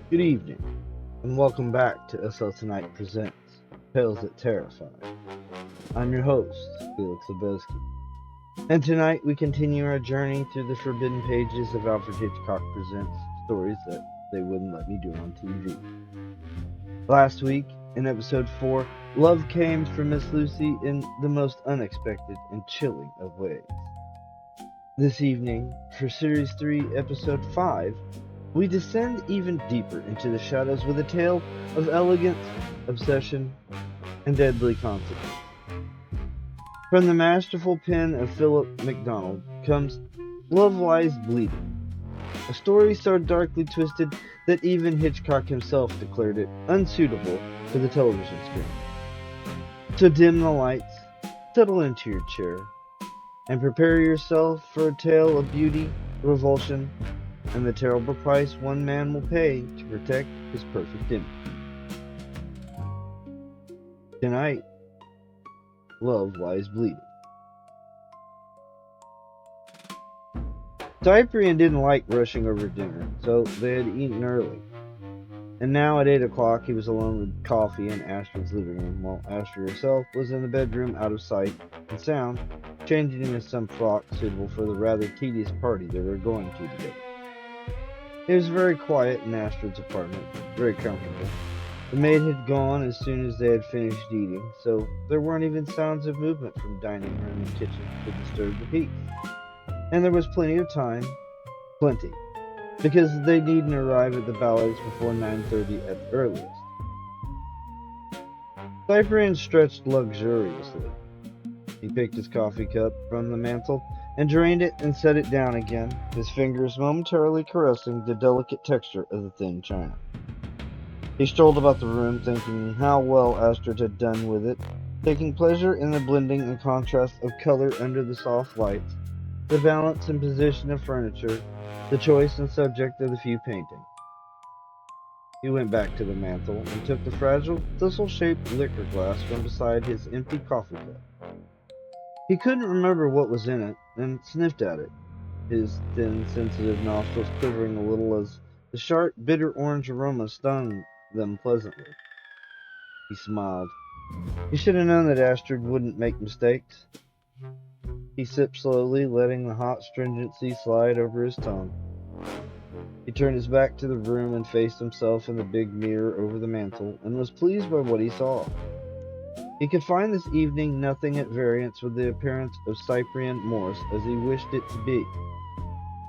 Good evening, and welcome back to SL Tonight Presents Tales That Terrify. I'm your host, Felix Lebowski, and tonight we continue our journey through the forbidden pages of Alfred Hitchcock Presents Stories That They Wouldn't Let Me Do on TV. Last week, in episode 4, love came for Miss Lucy in the most unexpected and chilling of ways. This evening, for Series 3, Episode 5, we descend even deeper into the shadows with a tale of elegance, obsession, and deadly consequence. From the masterful pen of Philip MacDonald comes Love Lies Bleeding, a story so darkly twisted that even Hitchcock himself declared it unsuitable for the television screen. So dim the lights, settle into your chair, and prepare yourself for a tale of beauty, revulsion, and the terrible price one man will pay to protect his perfect image. Tonight, Love Lies Bleeding. Cyprian didn't like rushing over dinner, so they had eaten early. And now at 8 o'clock he was alone with coffee in Astrid's living room, while Astrid herself was in the bedroom out of sight and sound, changing into some frock suitable for the rather tedious party they were going to together. It was very quiet in Astrid's apartment, very comfortable. The maid had gone as soon as they had finished eating, so there weren't even sounds of movement from dining room and kitchen to disturb the peace. And there was plenty of time, plenty, because they needn't arrive at the Ballards before 9:30 at the earliest. Cyprian stretched luxuriously. He picked his coffee cup from the mantel and drained it and set it down again, his fingers momentarily caressing the delicate texture of the thin china. He strolled about the room, thinking how well Astrid had done with it, taking pleasure in the blending and contrast of color under the soft lights, the balance and position of furniture, the choice and subject of the few paintings. He went back to the mantel and took the fragile, thistle-shaped liquor glass from beside his empty coffee cup. He couldn't remember what was in it, and sniffed at it, his thin, sensitive nostrils quivering a little as the sharp, bitter orange aroma stung them pleasantly. He smiled. He should have known that Astrid wouldn't make mistakes. He sipped slowly, letting the hot stringency slide over his tongue. He turned his back to the room and faced himself in the big mirror over the mantel, and was pleased by what he saw. He could find this evening nothing at variance with the appearance of Cyprian Morse as he wished it to be.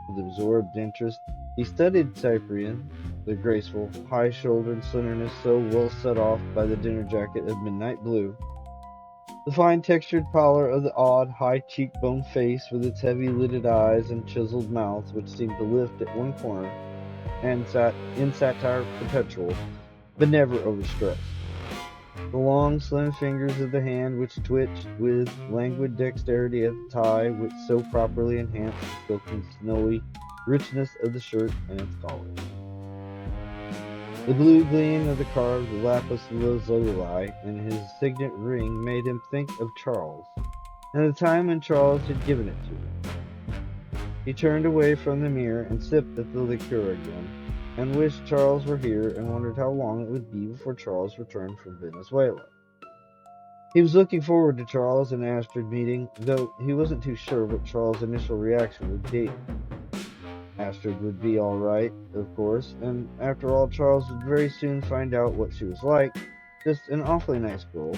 With absorbed interest, he studied Cyprian, the graceful, high-shouldered slenderness so well set off by the dinner jacket of midnight blue, the fine-textured pallor of the odd, high-cheekboned face with its heavy-lidded eyes and chiseled mouth which seemed to lift at one corner, and sat in satire perpetual, but never overstressed. The long, slim fingers of the hand which twitched with languid dexterity at the tie which so properly enhanced the silken, snowy richness of the shirt and its collar. The blue gleam of the carved lapis lazuli in his signet ring made him think of Charles, and the time when Charles had given it to him. He turned away from the mirror and sipped at the liqueur again, and wished Charles were here, and wondered how long it would be before Charles returned from Venezuela. He was looking forward to Charles and Astrid meeting, though he wasn't too sure what Charles' initial reaction would be. Astrid would be all right, of course, and after all, Charles would very soon find out what she was like, just an awfully nice girl,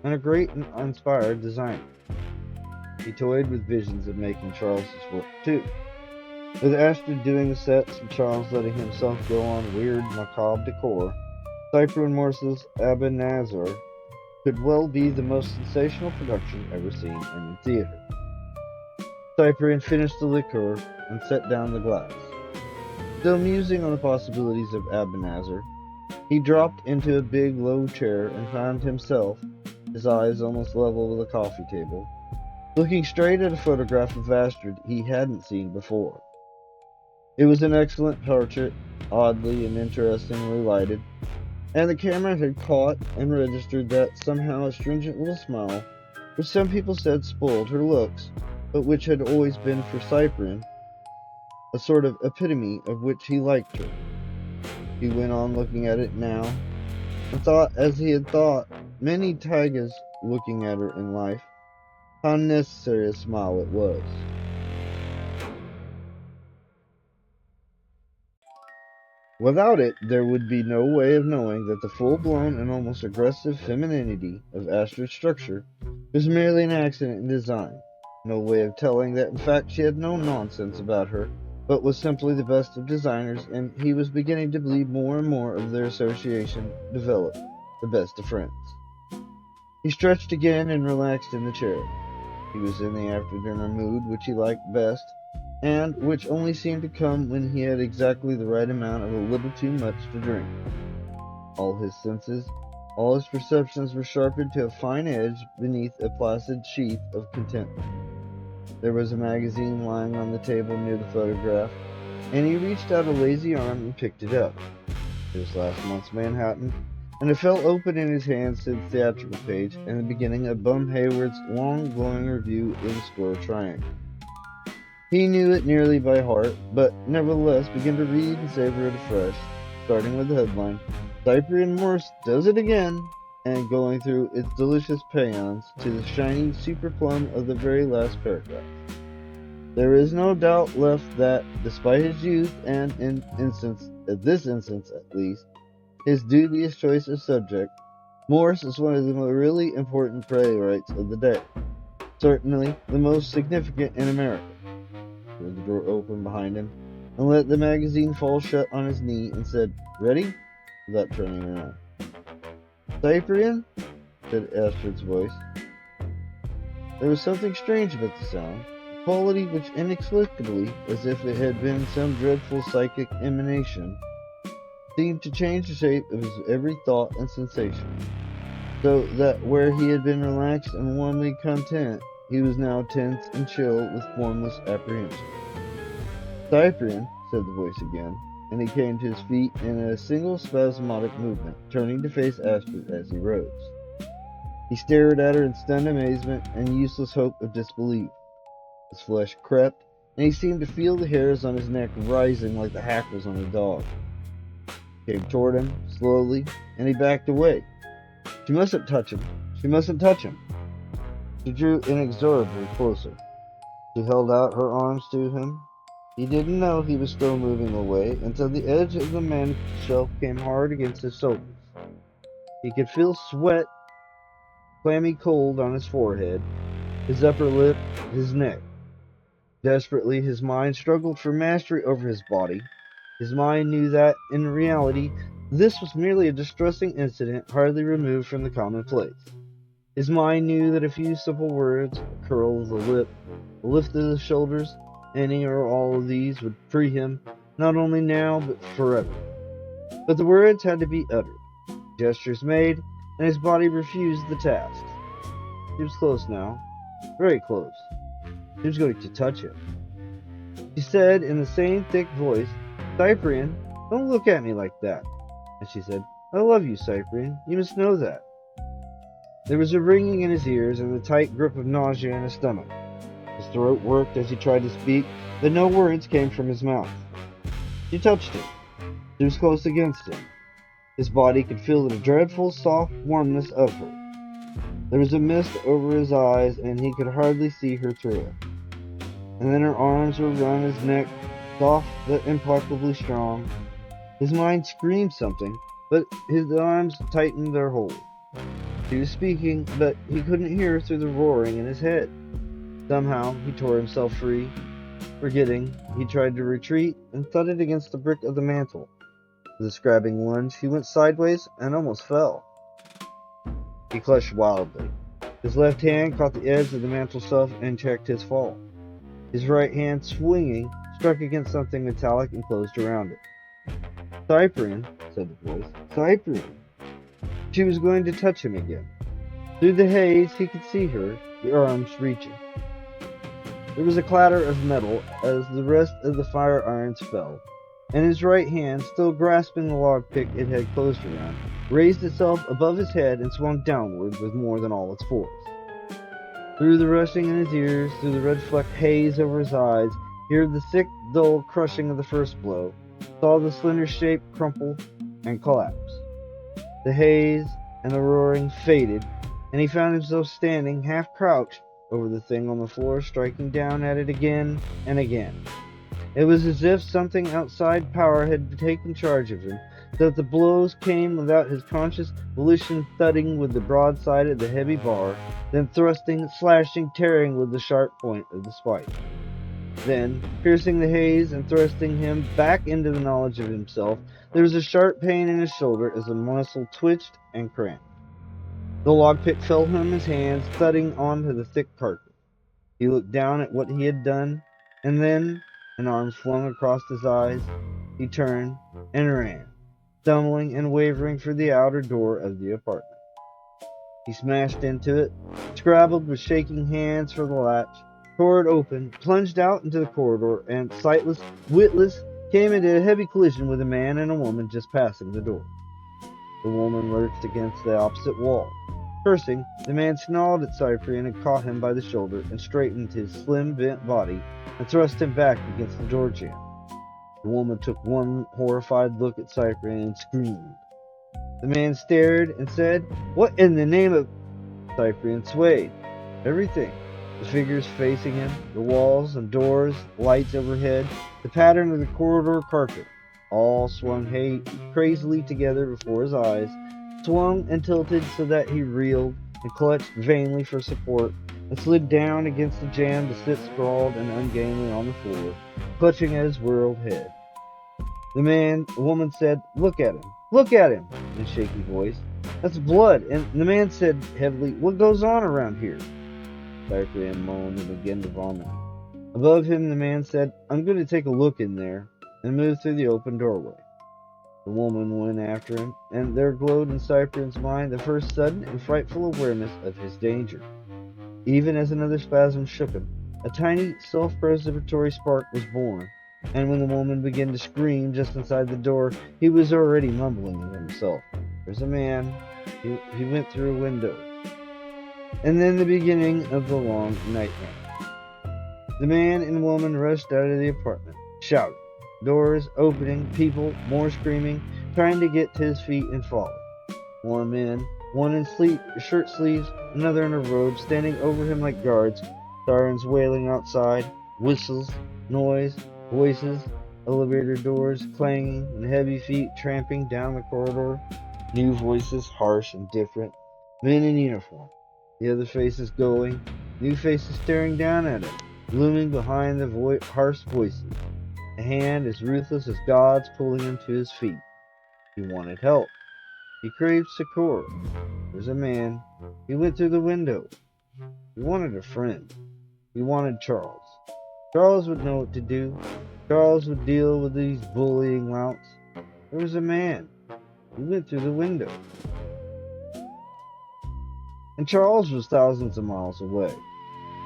and a great and inspired designer. He toyed with visions of making Charles's work, too. With Astrid doing the sets and Charles letting himself go on weird, macabre decor, Cyprian Morse's Ebenezer could well be the most sensational production ever seen in the theater. Cyprian finished the liqueur and set down the glass. Still musing on the possibilities of Ebenezer, he dropped into a big, low chair and found himself, his eyes almost level with the coffee table, looking straight at a photograph of Astrid he hadn't seen before. It was an excellent portrait, oddly and interestingly lighted, and the camera had caught and registered that somehow astringent little smile, which some people said spoiled her looks, but which had always been for Cyprian a sort of epitome of which he liked her. He went on looking at it now, and thought as he had thought many tigers looking at her in life, how necessary a smile it was. Without it, there would be no way of knowing that the full-blown and almost aggressive femininity of Astrid's structure was merely an accident in design. No way of telling that in fact she had no nonsense about her, but was simply the best of designers, and he was beginning to believe more and more of their association developed the best of friends. He stretched again and relaxed in the chair. He was in the after-dinner mood which he liked best, and which only seemed to come when he had exactly the right amount of a little too much to drink. All his senses, all his perceptions were sharpened to a fine edge beneath a placid sheath of contentment. There was a magazine lying on the table near the photograph, and he reached out a lazy arm and picked it up. It was last month's Manhattan, and it fell open in his hands to the theatrical page and the beginning of Bum Hayward's long glowing review in Square Triangle. He knew it nearly by heart, but nevertheless began to read and savor it afresh, starting with the headline, Cyprian Morse Does It Again, and going through its delicious paeans to the shiny superplum of the very last paragraph. There is no doubt left that, despite his youth and, at this instance at least, his dubious choice of subject, Morse is one of the really important playwrights of the day, certainly the most significant in America. The door opened behind him, and let the magazine fall shut on his knee, and said, Ready? Without turning around. Cyprian? Said Astrid's voice. There was something strange about the sound, a quality which inexplicably, as if it had been some dreadful psychic emanation, seemed to change the shape of his every thought and sensation, so that where he had been relaxed and warmly content, he was now tense and chill with formless apprehension. Cyprian, said the voice again, and he came to his feet in a single spasmodic movement, turning to face Astrid as he rose. He stared at her in stunned amazement and useless hope of disbelief. His flesh crept, and he seemed to feel the hairs on his neck rising like the hackles on a dog. He came toward him, slowly, and he backed away. She mustn't touch him. She mustn't touch him. She drew inexorably closer. She held out her arms to him. He didn't know he was still moving away until the edge of the mantel shelf came hard against his shoulders. He could feel sweat, clammy cold on his forehead, his upper lip, his neck. Desperately, his mind struggled for mastery over his body. His mind knew that, in reality, this was merely a distressing incident hardly removed from the commonplace. His mind knew that a few simple words, a curl of the lip, a lift of the shoulders, any or all of these would free him, not only now, but forever. But the words had to be uttered, gestures made, and his body refused the task. He was close now, very close. She was going to touch him. She said in the same thick voice, Cyprian, don't look at me like that. And she said, I love you, Cyprian. You must know that. There was a ringing in his ears and the tight grip of nausea in his stomach. His throat worked as he tried to speak, but no words came from his mouth. She touched him. She was close against him. His body could feel the dreadful, soft warmness of her. There was a mist over his eyes, and he could hardly see her through it. And then her arms were around his neck, soft but implacably strong. His mind screamed something, but his arms tightened their hold. She was speaking, but he couldn't hear through the roaring in his head. Somehow, he tore himself free. Forgetting, he tried to retreat and thudded against the brick of the mantel. With a scrabbling lunge, he went sideways and almost fell. He clutched wildly. His left hand caught the edge of the mantel shelf and checked his fall. His right hand, swinging, struck against something metallic and closed around it. Cyprian, said the voice. Cyprian. She was going to touch him again. Through the haze, he could see her, the arms reaching. There was a clatter of metal as the rest of the fire irons fell, and his right hand, still grasping the log pick it had closed around, raised itself above his head and swung downward with more than all its force. Through the rushing in his ears, through the red-flecked haze over his eyes, he heard the thick, dull crushing of the first blow, saw the slender shape crumple and collapse. The haze and the roaring faded, and he found himself standing half crouched over the thing on the floor, striking down at it again and again. It was as if something outside power had taken charge of him, so that the blows came without his conscious volition, thudding with the broadside of the heavy bar, then thrusting, slashing, tearing with the sharp point of the spike. Then, piercing the haze and thrusting him back into the knowledge of himself, there was a sharp pain in his shoulder as a muscle twitched and cramped. The lockpick fell from his hands, thudding onto the thick carpet. He looked down at what he had done, and then, an arm flung across his eyes, he turned and ran, stumbling and wavering for the outer door of the apartment. He smashed into it, scrabbled with shaking hands for the latch, tore it open, plunged out into the corridor, and, sightless, witless, came into a heavy collision with a man and a woman just passing the door. The woman lurched against the opposite wall. Cursing, the man snarled at Cyprian and caught him by the shoulder and straightened his slim, bent body and thrust him back against the door jamb. The woman took one horrified look at Cyprian and screamed. The man stared and said, "What in the name of—" Cyprian swayed. Everything. The figures facing him, the walls and doors, lights overhead, the pattern of the corridor carpet, all swung crazily together before his eyes, swung and tilted so that he reeled and clutched vainly for support, and slid down against the jamb to sit sprawled and ungainly on the floor, clutching at his whirled head. The woman said, "Look at him," in a shaky voice. "That's blood." And the man said heavily, "What goes on around here?" Cyprian moaned and began to vomit. Above him, the man said, "I'm going to take a look in there," and moved through the open doorway. The woman went after him, and there glowed in Cyprian's mind the first sudden and frightful awareness of his danger. Even as another spasm shook him, a tiny, self-preservatory spark was born, and when the woman began to scream just inside the door, he was already mumbling to himself, "There's a man. He went through a window." And then the beginning of the long nightmare. The man and woman rushed out of the apartment, shouting. Doors opening, people, more screaming, trying to get to his feet and follow. More men, one in shirt sleeves, another in a robe, standing over him like guards, sirens wailing outside, whistles, noise, voices, elevator doors clanging, and heavy feet tramping down the corridor, new voices, harsh and different, men in uniform, the other faces going, new faces staring down at him, looming behind the harsh voices. A hand as ruthless as God's pulling him to his feet. He wanted help. He craved succor. There's a man. He went through the window. He wanted a friend. He wanted Charles. Charles would know what to do. Charles would deal with these bullying louts. There was a man. He went through the window. And Charles was thousands of miles away.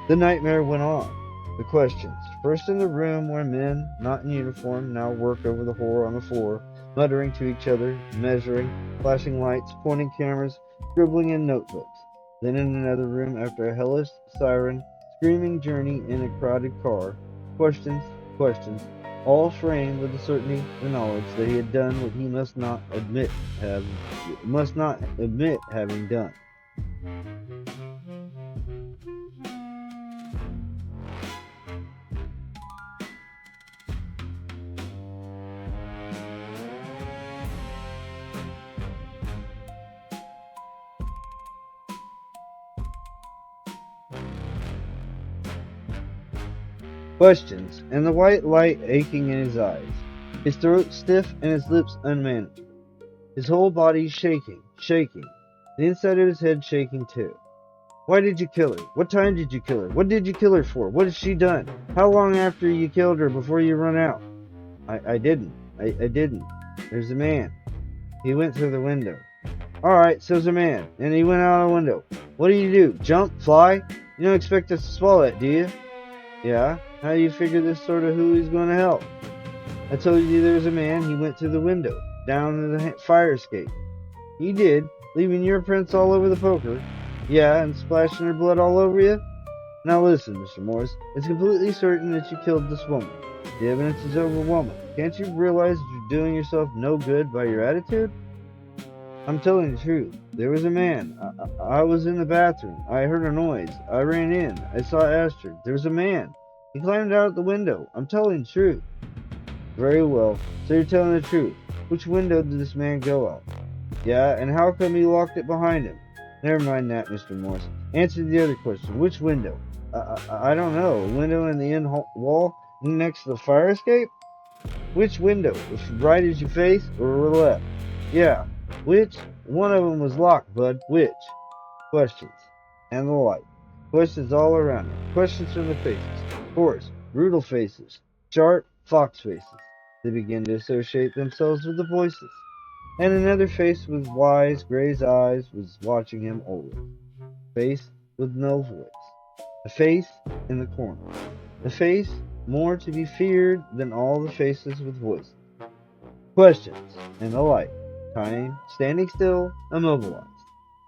The nightmare went on. The questions, first in the room where men, not in uniform, now worked over the horror on the floor, muttering to each other, measuring, flashing lights, pointing cameras, scribbling in notebooks. Then in another room, after a hellish siren, screaming journey in a crowded car, questions, all framed with the certainty, the knowledge that he had done what he must not admit having done. Questions, and the white light aching in his eyes, his throat stiff and his lips unmanageable, his whole body shaking, the inside of his head shaking too. Why did you kill her? What time did you kill her? What did you kill her for? What has she done? How long after you killed her before you run out? I didn't. There's a man. He went through the window. Alright, so's a man, and he went out a window. What do? Jump? Fly? You don't expect us to swallow it, do you? Yeah? How do you figure this sort of who he's going to help? I told you there's a man. He went through the window, down to the fire escape. He did, leaving your prints all over the poker. Yeah, and splashing her blood all over you? Now listen, Mr. Morris, it's completely certain that you killed this woman. The evidence is overwhelming. Can't you realize you're doing yourself no good by your attitude? I'm telling the truth. There was a man. I was in the bathroom. I heard a noise. I ran in. I saw Astrid. There was a man. He climbed out the window. I'm telling the truth. Very well. So you're telling the truth. Which window did this man go out? Yeah, and how come he locked it behind him? Never mind that, Mr. Morse. Answer the other question. Which window? I don't know. A window in the end wall next to the fire escape? Which window? Right as you face or left? Yeah. Which? One of them was locked, bud. Which? Questions. And the like. Questions all around him. Questions from the faces. Coarse, brutal faces. Sharp, fox faces. They begin to associate themselves with the voices. And another face with wise, gray eyes was watching him over. Face with no voice. A face in the corner. A face more to be feared than all the faces with voices. Questions and the like. Time, standing still, immobilized.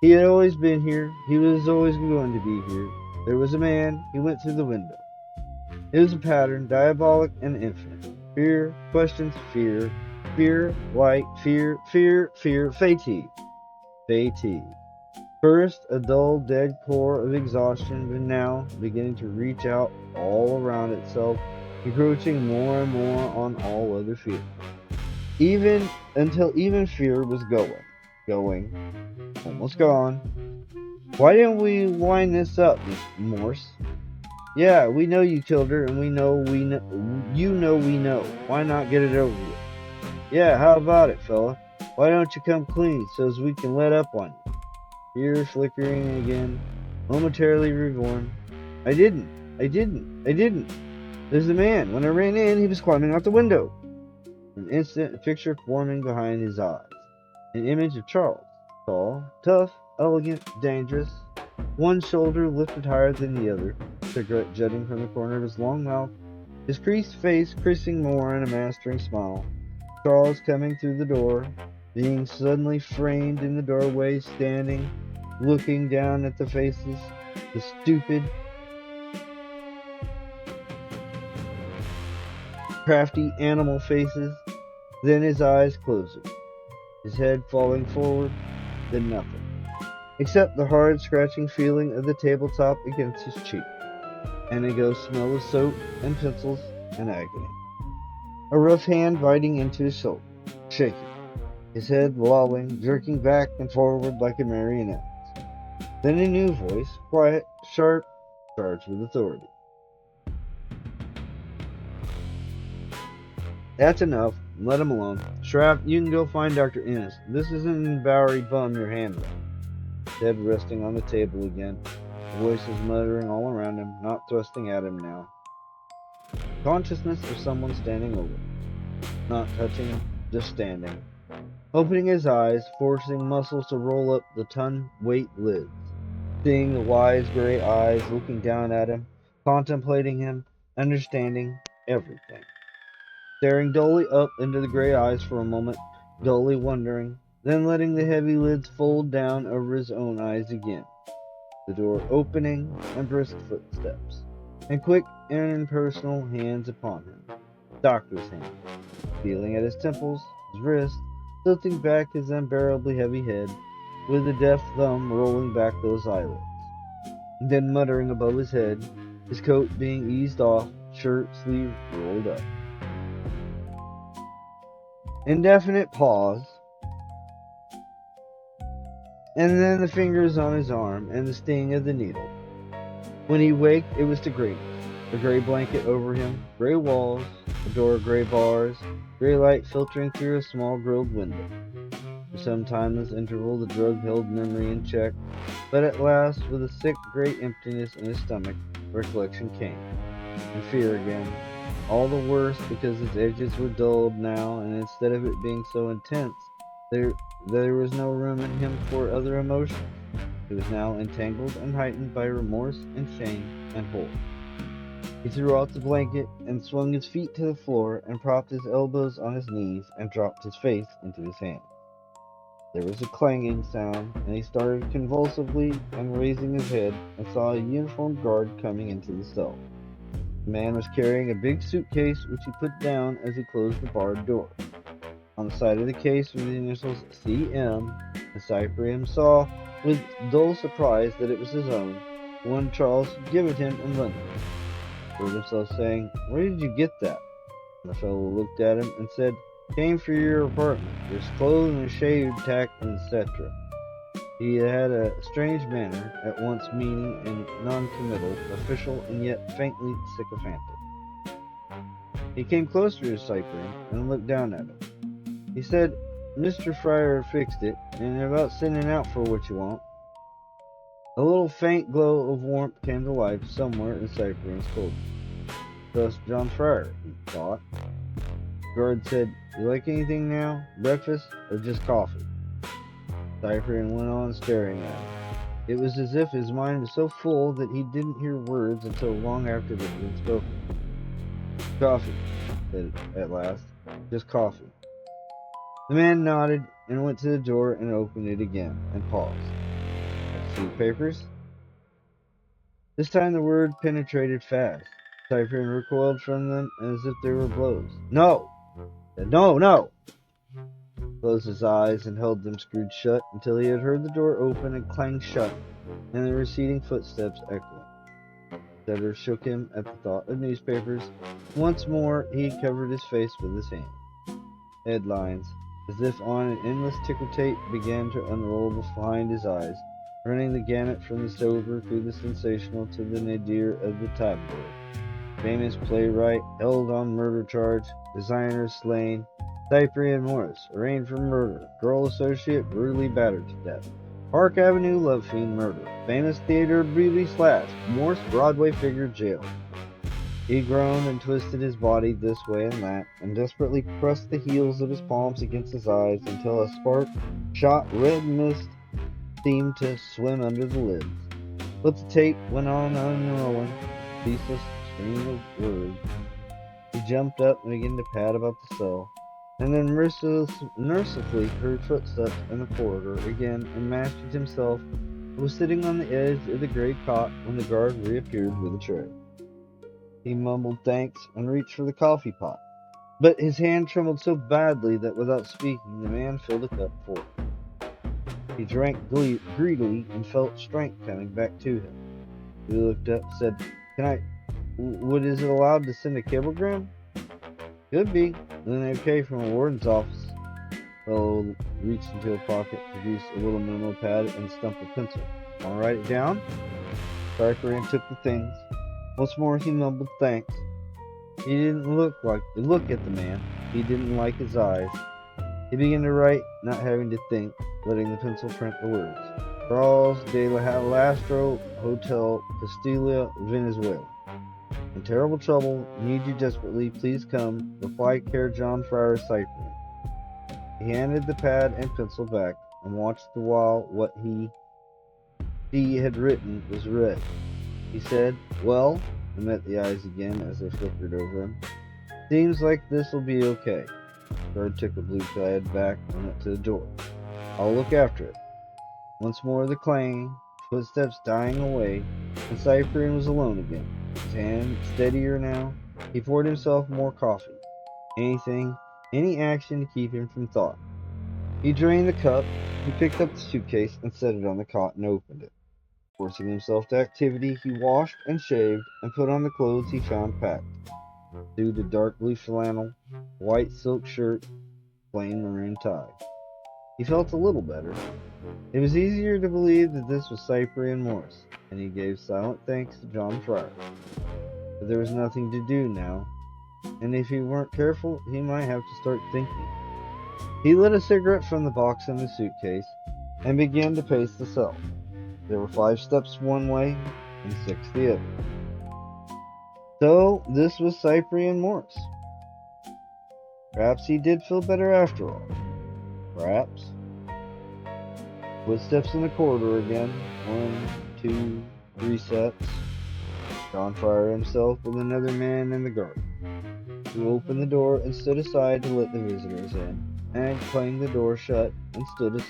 He had always been here. He was always going to be here. There was a man. He went through the window. It was a pattern, diabolic and infinite. Fear, questions, fear. Fear, light, fear, fear, fear, fatigue. Fatigue. First, a dull, dead core of exhaustion, but now beginning to reach out all around itself, encroaching more and more on all other feelings. Until even fear was going, almost gone. Why didn't we wind this up, Miss Morse? Yeah, we know you killed her, and we know. We know. Why not get it over with? Yeah, how about it, fella? Why don't you come clean so as we can let up on you? Fear flickering again, momentarily reborn. I didn't. There's a man. When I ran in, he was climbing out the window. An instant, a picture forming behind his eyes. An image of Charles. Tall, tough, elegant, dangerous. One shoulder lifted higher than the other, cigarette jutting from the corner of his long mouth. His creased face creasing more in a mastering smile. Charles coming through the door, being suddenly framed in the doorway, standing, looking down at the faces, the stupid, crafty animal faces, then his eyes closing, his head falling forward, then nothing, except the hard scratching feeling of the tabletop against his cheek, and a ghost smell of soap and pencils and agony. A rough hand biting into his shoulder, shaking, his head lolling, jerking back and forward like a marionette. Then a new voice, quiet, sharp, charged with authority. That's enough. Let him alone. Shraff, you can go find Dr. Ennis. This isn't an Bowery bum you're handling. Head resting on the table again. The voices muttering all around him, not thrusting at him now. Consciousness of someone standing over him. Not touching him, just standing. Opening his eyes, forcing muscles to roll up the ton-weight lids. Seeing the wise gray eyes looking down at him, contemplating him, understanding everything. Staring dully up into the gray eyes for a moment, dully wondering, then letting the heavy lids fold down over his own eyes again. The door opening, and brisk footsteps, and quick and impersonal hands upon him. Doctor's hands, feeling at his temples, his wrists, tilting back his unbearably heavy head, with a deft thumb rolling back those eyelids. And then muttering above his head, his coat being eased off, shirt sleeve rolled up. Indefinite pause, and then the fingers on his arm and the sting of the needle. When he waked, it was to grayness. A gray blanket over him, gray walls, a door of gray bars, gray light filtering through a small grilled window. For some timeless interval, the drug held memory in check, but at last, with a sick, gray emptiness in his stomach, recollection came, and fear again. All the worse because its edges were dulled now, and instead of it being so intense, there was no room in him for other emotions. He was now entangled and heightened by remorse and shame and horror. He threw out the blanket and swung his feet to the floor and propped his elbows on his knees and dropped his face into his hands. There was a clanging sound, and he started convulsively and raising his head and saw a uniformed guard coming into the cell. The man was carrying a big suitcase which he put down as he closed the barred door. On the side of the case were the initials CM, and Cyprian saw with dull surprise that it was his own, the one Charles had given him in London. He heard himself saying, "Where did you get that?" And the fellow looked at him and said, "Came for your apartment. There's clothing, shave, tack, etc." He had a strange manner, at once meaning and non-committal, official and yet faintly sycophantic. He came closer to Cyprian and looked down at him. He said, "Mr. Fryer fixed it, and they're about sending out for what you want." A little faint glow of warmth came to life somewhere in Cyprian's clothing. "Trust John Fryer," he thought. The guard said, "You like anything now? Breakfast or just coffee?" Cyprian went on staring at him. It was as if his mind was so full that he didn't hear words until long after they had been spoken. "Coffee," he said at last. "Just coffee." The man nodded and went to the door and opened it again, and paused. "A few papers?" This time the word penetrated fast. Cyprian recoiled from them as if they were blows. "No!" He said, "No, no!" He closed his eyes and held them screwed shut until he had heard the door open and clang shut, and the receding footsteps echoing. Shatters shook him at the thought of newspapers. Once more he covered his face with his hand. Headlines, as if on an endless ticker tape, began to unroll behind his eyes, running the gamut from the sober through the sensational to the nadir of the tabloid. Famous playwright held on murder charge, designer slain, Cyprian Morris arraigned for murder, girl associate brutally battered to death, Park Avenue love fiend murder, famous theater brutally slashed, Morse Broadway figure jailed. He groaned and twisted his body this way and that, and desperately pressed the heels of his palms against his eyes until a spark shot red mist seemed to swim under the lids. But the tape went on unrolling, ceaseless stream of words. He jumped up and began to pad about the cell, and then mercifully heard footsteps in the corridor again and mastered himself and was sitting on the edge of the great cot when the guard reappeared with a tray. He mumbled thanks and reached for the coffee pot, but his hand trembled so badly that without speaking the man filled a cup for him. He drank greedily and felt strength coming back to him. He looked up and said, is it allowed to send a cablegram?" "Could be. Then okay from a warden's office." The fellow reached into a pocket, produced a little memo pad and a stump of pencil. "Want to write it down?" Cyprian took the things. Once more he mumbled thanks. He didn't look at the man. He didn't like his eyes. He began to write, not having to think, letting the pencil print the words. "Charles de Lastro, Hotel, Castilla, Venezuela. In terrible trouble, need you desperately, please come. Reply care John Fryer, Cyprian." He handed the pad and pencil back, and watched the while what he had written was read. He said, "Well," and met the eyes again as they flickered over him. "Seems like this'll be okay." The guard took the blue pad back and went to the door. "I'll look after it." Once more the clanging, footsteps dying away, and Cyprian was alone again. His hand steadier now, he poured himself more coffee. Any action to keep him from thought. He drained the cup, he picked up the suitcase and set it on the cot and opened it. Forcing himself to activity, he washed and shaved and put on the clothes he found packed. Suited dark blue flannel, white silk shirt, plain maroon tie. He felt a little better. It was easier to believe that this was Cyprian Morris, and he gave silent thanks to John Fryer. But there was nothing to do now, and if he weren't careful, he might have to start thinking. He lit a cigarette from the box in the suitcase and began to pace the cell. There were 5 steps one way and 6 the other. So this was Cyprian Morris. Perhaps he did feel better after all. Perhaps. Footsteps in the corridor again. 1, 2, 3 steps. John Fryer himself with another man in the garden. He opened the door and stood aside to let the visitors in, and clanged the door shut and stood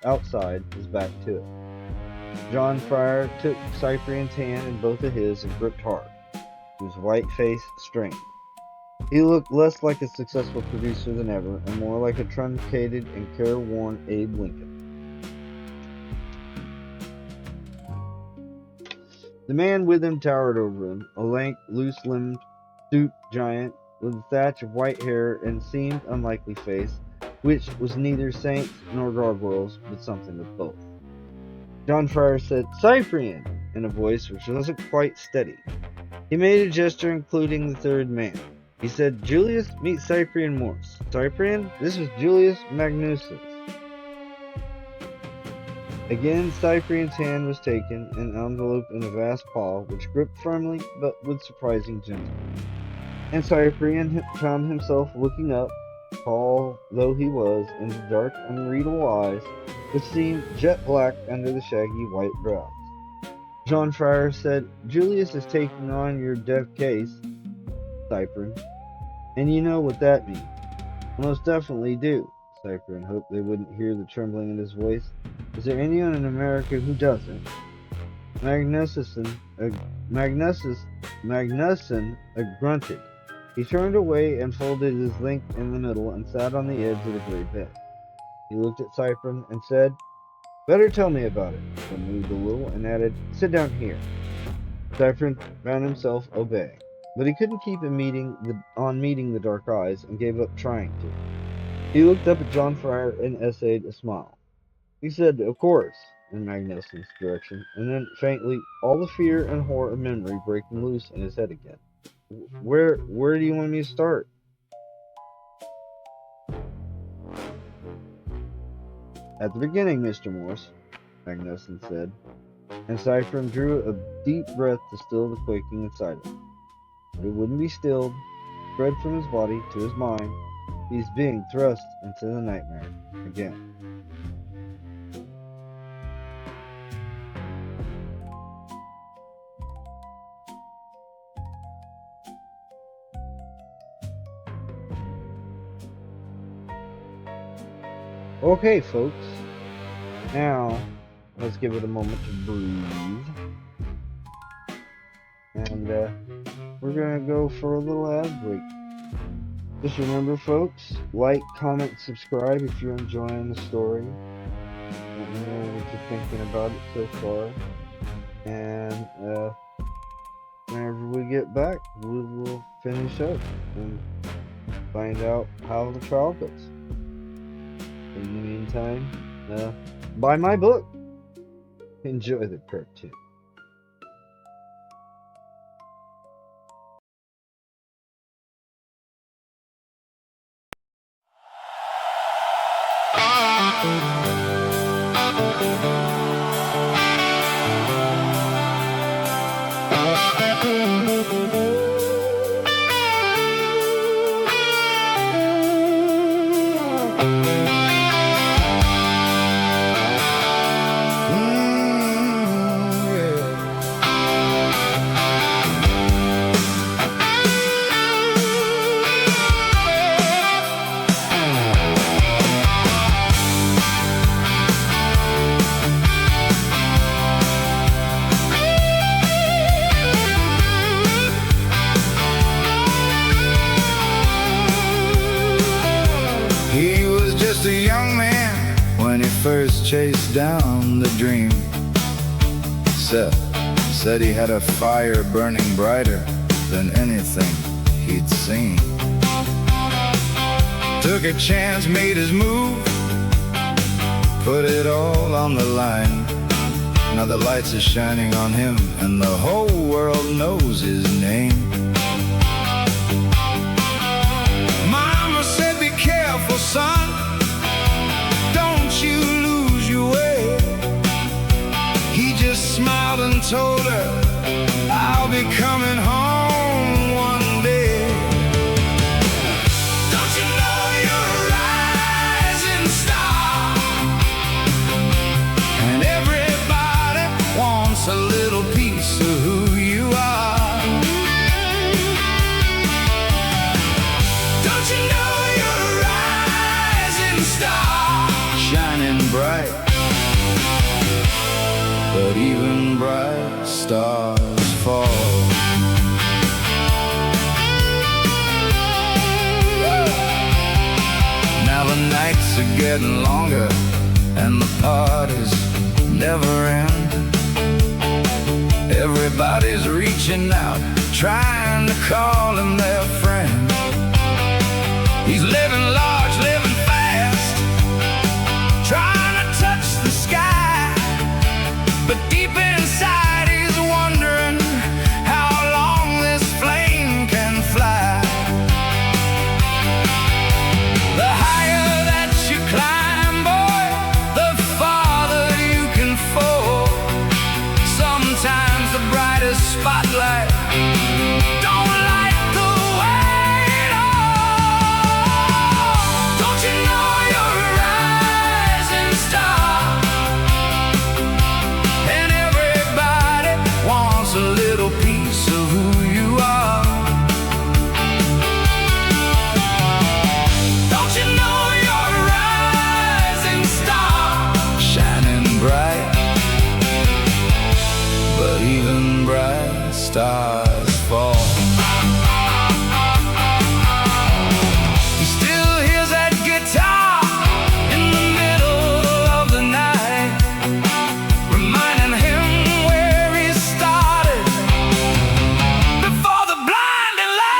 outside, his back to it. John Fryer took Cyprian's hand in both of his and gripped hard. his white face strained. He looked less like a successful producer than ever, and more like a truncated and careworn Abe Lincoln. The man with him towered over him, a lank, loose-limbed, stooped giant with a thatch of white hair and seamed unlikely face, which was neither saints nor gargoyles, but something of both. John Fryer said, "Cyprian," in a voice which wasn't quite steady. He made a gesture including the third man. He said, "Julius, meet Cyprian Morse. Cyprian, this is Julius Magnusus." Again, Cyprian's hand was taken, an envelope in a vast paw, which gripped firmly, but with surprising gentleness. And Cyprian found himself looking up, tall though he was, into dark, unreadable eyes, which seemed jet black under the shaggy white brows. John Fryer said, "Julius is taking on your deaf case, Cyprian, and you know what that means." "Most definitely do." Cyprian hoped they wouldn't hear the trembling in his voice. "Is there anyone in America who doesn't?" Magnuson grunted. He turned away and folded his length in the middle and sat on the edge of the great bed. He looked at Cyprian and said, "Better tell me about it." Then moved a little and added, "Sit down here." Cyprian found himself obeying, but he couldn't keep meeting the dark eyes and gave up trying to. He looked up at John Fryer and essayed a smile. He said, "Of course," in Magnuson's direction, and then faintly, all the fear and horror of memory breaking loose in his head again. Where do you want me to start?" "At the beginning, Mr. Morse," Magnuson said, and Cyprian drew a deep breath to still the quaking inside him. But it wouldn't be stilled. It spread from his body to his mind. He's being thrust into the nightmare again. Okay, folks. Now, let's give it a moment to breathe. And we're going to go for a little ad break. Just remember, folks, like, comment, subscribe if you're enjoying the story. Let me know what you're thinking about it so far. And whenever we get back, we will finish up and find out how the trial goes. In the meantime, buy my book. Enjoy the cartoon. First chased down the dream. Seth said he had a fire burning brighter than anything he'd seen. Took a chance, made his move, put it all on the line. Now the lights are shining on him and the whole world knows his name. Mama said, "Be careful, son, you lose your way." He just smiled and told her, "I'll be coming home one day." Don't you know you're a rising star, and everybody wants a little piece of who you are. Don't you know you're a rising star, shining bright, but even bright stars fall. are getting longer, and the parties never end. Everybody's reaching out, trying to call him their friend. He's living large, living fast, trying to touch the sky, but deep inside he's wondering how long this flame can fly. The higher that you climb, boy, the farther you can fall. Sometimes the brightest spotlight don't light the way at all. Don't you know you're a rising star, and everybody wants a little piece of who you are. Don't you know you're a rising star, shining bright, but even bright stars fall. He still hears that guitar in the middle of the night, reminding him where he started before the blinding light.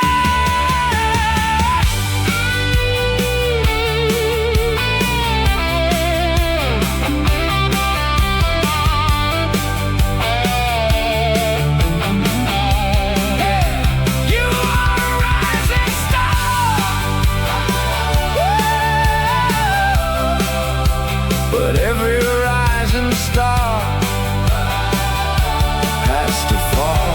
You are a rising star, but every rising star has to fall.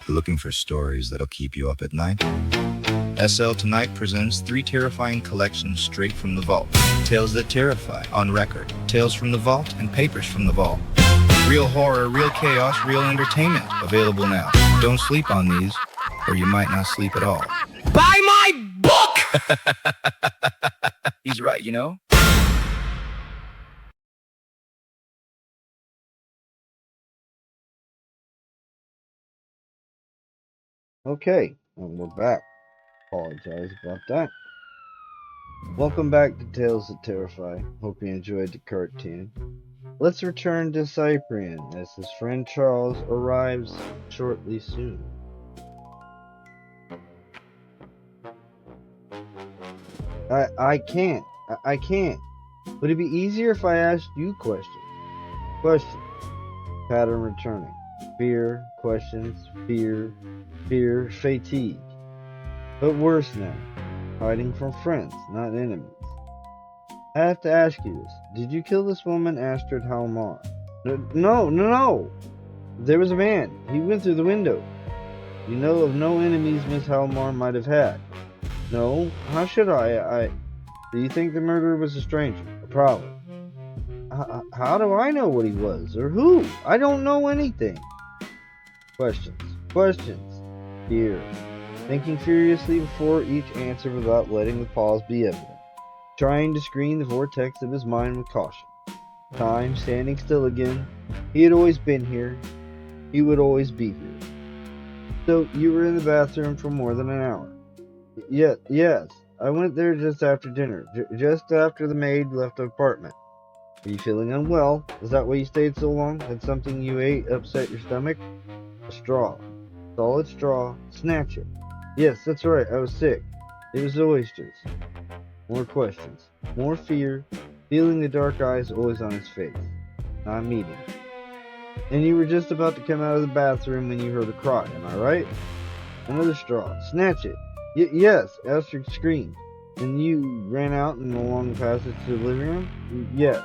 Looking for stories that'll keep you up at night? SL Tonight presents 3 terrifying collections straight from the vault. Tales that terrify, on record, tales from the vault, and papers from the vault. Real horror, real chaos, real entertainment. Available now. Don't sleep on these, or you might not sleep at all. Buy my book! He's right, you know? Okay, and we're back. Apologize about that. Welcome back to Tales That Terrify. Hope you enjoyed the cartoon. Let's return to Cyprian as his friend Charles arrives shortly soon. I can't. I can't. Would it be easier if I asked you questions? Questions. Pattern returning. Fear, questions, fear, fatigue. But worse now, hiding from friends, not enemies. I have to ask you this. Did you kill this woman, Astrid Halmar? No. There was a man. He went through the window. You know of no enemies Miss Halmar might have had. No? How should I? Do you think the murderer was a stranger? A prowler? How do I know what he was? Or who? I don't know anything. Questions. Fear. Thinking furiously before each answer without letting the pause be evident. Trying to screen the vortex of his mind with caution. Time standing still again. He had always been here. He would always be here. So, you were in the bathroom for more than an hour? Yes. I went there just after dinner. Just after the maid left the apartment. Are you feeling unwell? Is that why you stayed so long? Had something you ate upset your stomach? A straw. Solid straw. Snatch it. Yes, that's right. I was sick. It was the oysters. More questions. More fear. Feeling the dark eyes always on his face. Not meeting. And you were just about to come out of the bathroom when you heard a cry. Am I right? Another straw. Snatch it. Yes. Astrid screamed. And you ran out and along the passage to the living room? Yes.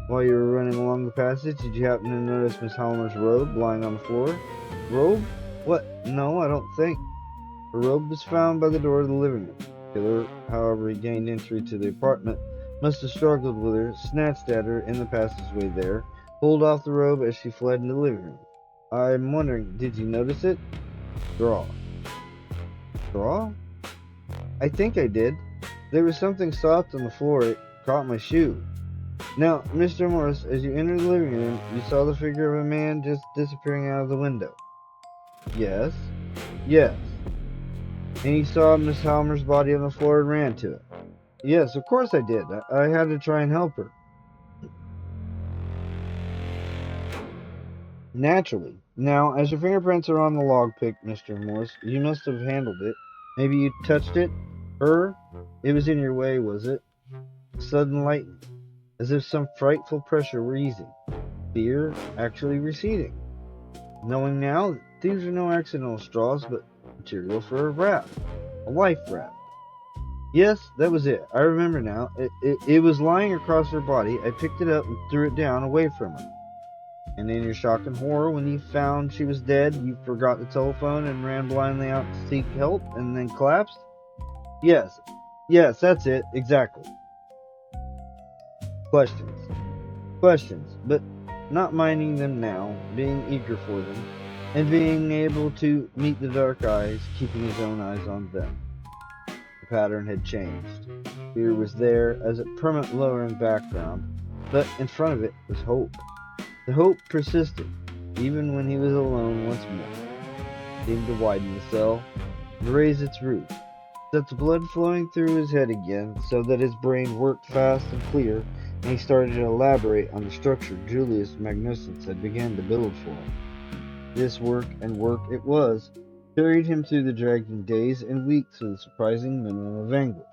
While you were running along the passage, did you happen to notice Miss Halmer's robe lying on the floor? Robe? What? No, I don't think. Her robe was found by the door of the living room. The killer, however he gained entry to the apartment, must have struggled with her, snatched at her in the passageway there, pulled off the robe as she fled in the living room. I'm wondering, did you notice it? Straw. Straw? I think I did. There was something soft on the floor. It caught my shoe. Now, Mr. Morris, as you entered the living room, you saw the figure of a man just disappearing out of the window. Yes? Yes. And you saw Miss Halmer's body on the floor and ran to it. Yes, of course I did. I had to try and help her. Naturally. Now, as your fingerprints are on the log pick, Mr. Morris, you must have handled it. Maybe you touched it? Her? It was in your way, was it? Sudden lightning. As if some frightful pressure were easing. Fear actually receding. Knowing now that these are no accidental straws, but material for a raft. A life raft. Yes, that was it. I remember now. It was lying across her body. I picked it up and threw it down away from her. And in your shock and horror, when you found she was dead, you forgot the telephone and ran blindly out to seek help and then collapsed? Yes, that's it, exactly. Questions, but not minding them now, being eager for them, and being able to meet the dark eyes, keeping his own eyes on them. The pattern had changed. Fear was there as a permanent lowering background, but in front of it was hope. The hope persisted, even when he was alone once more. It seemed to widen the cell, and raise its roof, set the blood flowing through his head again, so that his brain worked fast and clear, and he started to elaborate on the structure Julius Magnificence had begun to build for him. This work, and work it was, carried him through the dragging days and weeks with a surprising minimum of anguish.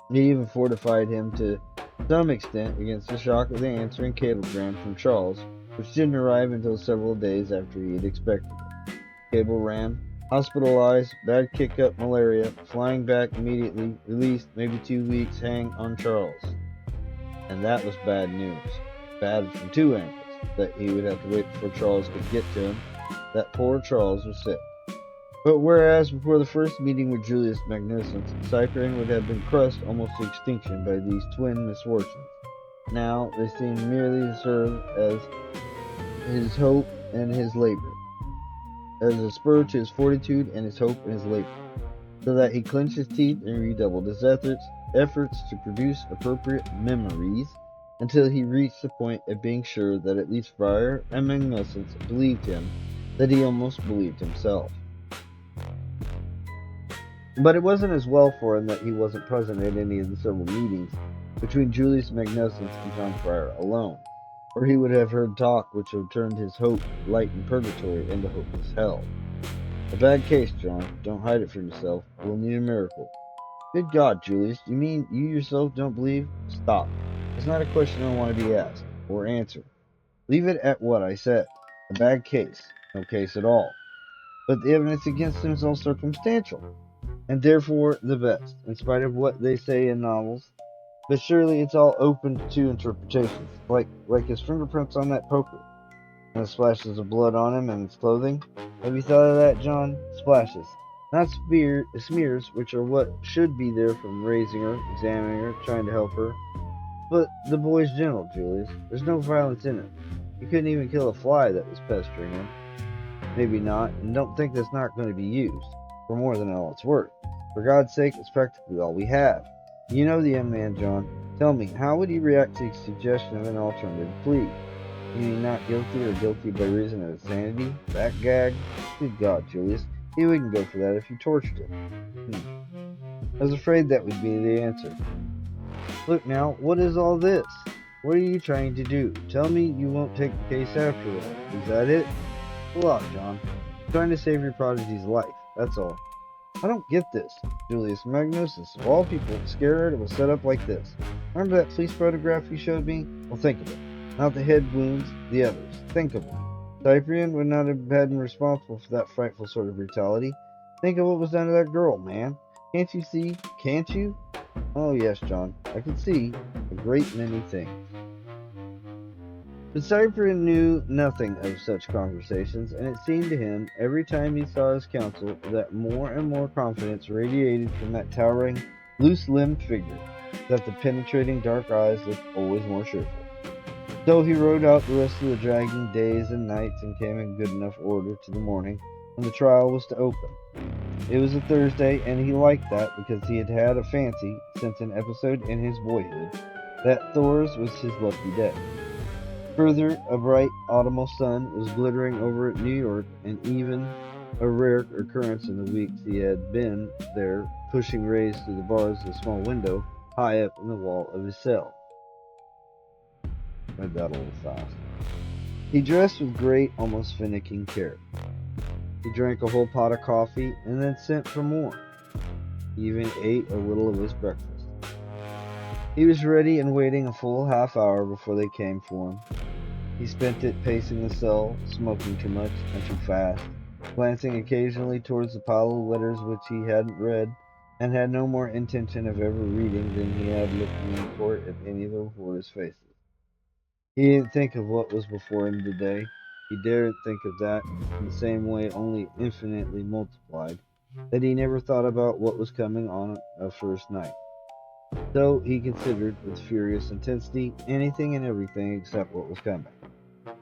It even fortified him to some extent against the shock of the answering cablegram from Charles, which didn't arrive until several days after he had expected it. Cable ran, hospitalized, bad kick-up malaria, flying back immediately, released, maybe 2 weeks, hang on Charles. And that was bad news. Bad from two angles, that he would have to wait before Charles could get to him, that poor Charles was sick. But whereas before the first meeting with Julius Magnificence, Cyprian would have been crushed almost to extinction by these twin misfortunes, now they seemed merely to serve as his hope and his labor, as a spur to his fortitude and his hope and his labor, so that he clenched his teeth and redoubled his efforts to produce appropriate memories until he reached the point of being sure that at least Friar and Magnificence believed him, that he almost believed himself. But it wasn't as well for him that he wasn't present at any of the several meetings between Julius Magnificence and John Friar alone, or he would have heard talk which would have turned his hope light in purgatory into hopeless hell. A bad case, John. Don't hide it from yourself. We'll need a miracle. Good God, Julius, you mean you yourself don't believe? Stop. It's not a question I want to be asked, or answered. Leave it at what I said. A bad case. No case at all. But the evidence against him is all circumstantial, and therefore the best, in spite of what they say in novels. But surely it's all open to interpretations, like his fingerprints on that poker, and the splashes of blood on him and his clothing. Have you thought of that, John? Splashes. Not smears, which are what should be there from raising her, examining her, trying to help her. But the boy's gentle, Julius. There's no violence in it. He couldn't even kill a fly that was pestering him. Maybe not, and don't think that's not going to be used, for more than all it's worth. For God's sake, it's practically all we have. You know the young man, John. Tell me, how would he react to the suggestion of an alternative plea? Meaning not guilty or guilty by reason of insanity? Back gag? Good God, Julius. He wouldn't go for that if you tortured him. I was afraid that would be the answer. Look now, what is all this? What are you trying to do? Tell me you won't take the case after all. Is that it? Pull out, John. I'm trying to save your prodigy's life, that's all. I don't get this. Julius Magnificence, of all people, scared it was set up like this. Remember that police photograph you showed me? Well, think of it. Not the head wounds, the others. Think of it. Cyprian would not have been responsible for that frightful sort of brutality. Think of what was done to that girl, man. Can't you see? Can't you? Oh, yes, John. I can see a great many things. But Cyprian knew nothing of such conversations, and it seemed to him, every time he saw his counsel, that more and more confidence radiated from that towering, loose-limbed figure, that the penetrating dark eyes looked always more cheerful. So he rode out the rest of the dragging days and nights and came in good enough order to the morning when the trial was to open. It was a Thursday, and he liked that because he had had a fancy, since an episode in his boyhood, that Thor's was his lucky day. Further, a bright autumnal sun was glittering over New York, and even a rare occurrence in the weeks he had been there, pushing rays through the bars of a small window high up in the wall of his cell. Read that a little fast. He dressed with great, almost finicking care. He drank a whole pot of coffee and then sent for more. He even ate a little of his breakfast. He was ready and waiting a full half hour before they came for him. He spent it pacing the cell, smoking too much and too fast, glancing occasionally towards the pile of letters which he hadn't read, and had no more intention of ever reading than he had looking in court at any of the reporters' faces. He didn't think of what was before him today. He dared think of that in the same way, only infinitely multiplied, that he never thought about what was coming on a first night. So he considered with furious intensity anything and everything except what was coming.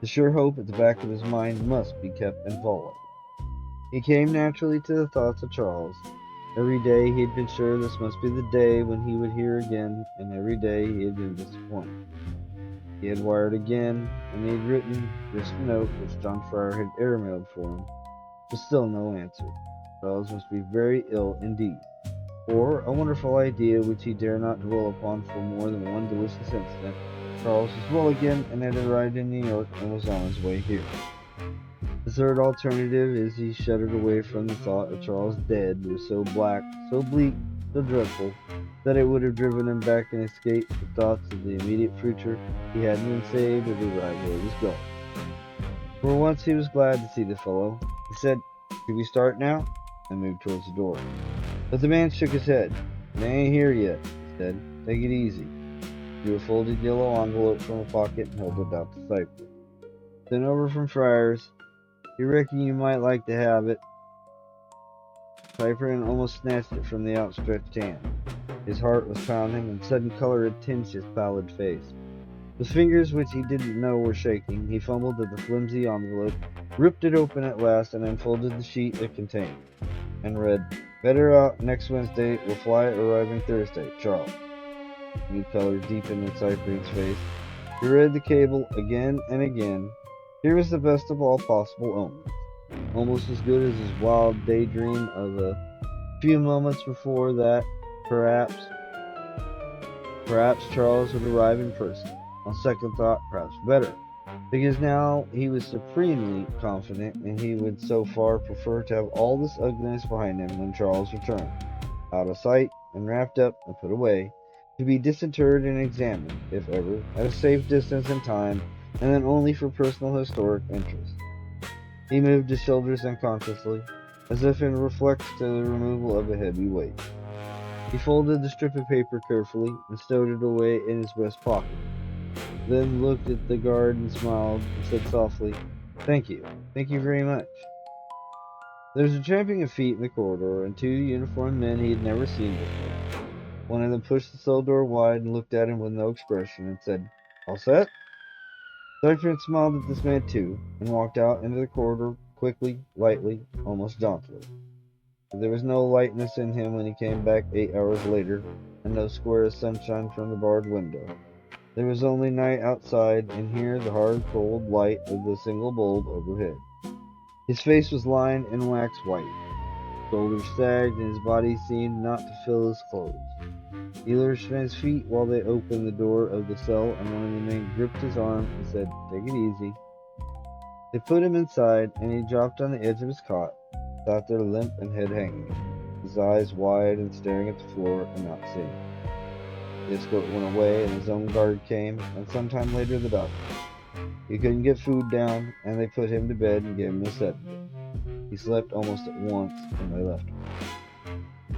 The sure hope at the back of his mind must be kept and followed. He came naturally to the thoughts of Charles. Every day he had been sure this must be the day when he would hear again, and every day he had been disappointed. He had wired again, and he had written this note which John Fryer had airmailed for him, but still no answer. Charles must be very ill indeed, or a wonderful idea which he dare not dwell upon for more than one delicious instant. Charles was well again and had arrived in New York and was on his way here. The third alternative is he shuddered away from the thought of Charles dead was so black, so bleak, so dreadful, that it would have driven him back and escaped the thoughts of the immediate future. He hadn't been saved or arrived where he was going. For once he was glad to see the fellow. He said, "Should we start now?" and moved towards the door. But the man shook his head. "They ain't here yet," he said. "Take it easy." He drew a folded yellow envelope from a pocket and held it out to Cypher. "Sent over from Friar's. You reckon you might like to have it?" Cypher almost snatched it from the outstretched hand. His heart was pounding, and sudden color had tinged his pallid face. With fingers which he didn't know were shaking, he fumbled at the flimsy envelope, ripped it open at last, and unfolded the sheet it contained, and read, "Better out next Wednesday, will fly arriving Thursday, Charles." New color deepened in Cyprian's face. He read the cable again and again. Here was the best of all possible omens, almost as good as his wild daydream of a few moments before that perhaps Charles would arrive in person. On second thought, perhaps better, because now he was supremely confident, and he would so far prefer to have all this ugliness behind him when Charles returned, out of sight and wrapped up and put away, to be disinterred and examined, if ever, at a safe distance and time, and then only for personal historic interest. He moved his shoulders unconsciously, as if in reflex to the removal of a heavy weight. He folded the strip of paper carefully and stowed it away in his breast pocket, then looked at the guard and smiled and said softly, "Thank you very much." There was a tramping of feet in the corridor, and two uniformed men he had never seen before. One of them pushed the cell door wide and looked at him with no expression and said, "All set?" Cyprian smiled at this man too, and walked out into the corridor quickly, lightly, almost jauntily. But there was no lightness in him when he came back 8 hours later, and no square of sunshine from the barred window. There was only night outside, and here the hard, cold light of the single bulb overhead. His face was lined and wax white. His shoulders sagged, and his body seemed not to fill his clothes. He lurched from his feet while they opened the door of the cell, and one of the men gripped his arm and said, "Take it easy." They put him inside, and he dropped on the edge of his cot, sat there limp and head hanging, his eyes wide and staring at the floor and not seeing. The escort went away, and his own guard came, and sometime later the doctor. He couldn't get food down, and they put him to bed and gave him a sedative. He slept almost at once, and they left him.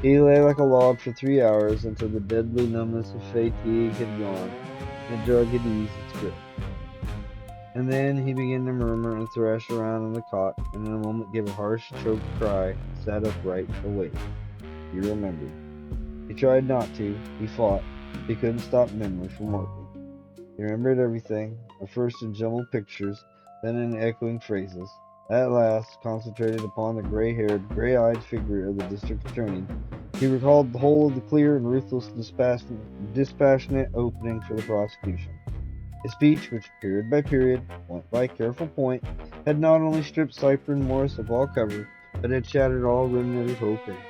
He lay like a log for 3 hours until the deadly numbness of fatigue had gone, and the drug had eased its grip. And then he began to murmur and thrash around on the cot, and in a moment gave a harsh, choked cry, and sat upright, awake. He remembered. He tried not to. He fought. He couldn't stop memory from working. He remembered everything, at first in jumbled pictures, then in echoing phrases. at last concentrated upon the gray-haired, gray-eyed figure of the district attorney. He recalled the whole of the clear and ruthless dispassionate opening for the prosecution. A speech which, period by period, point by careful point, had not only stripped Cyprian Morris of all cover, but had shattered all remnant of hope in him.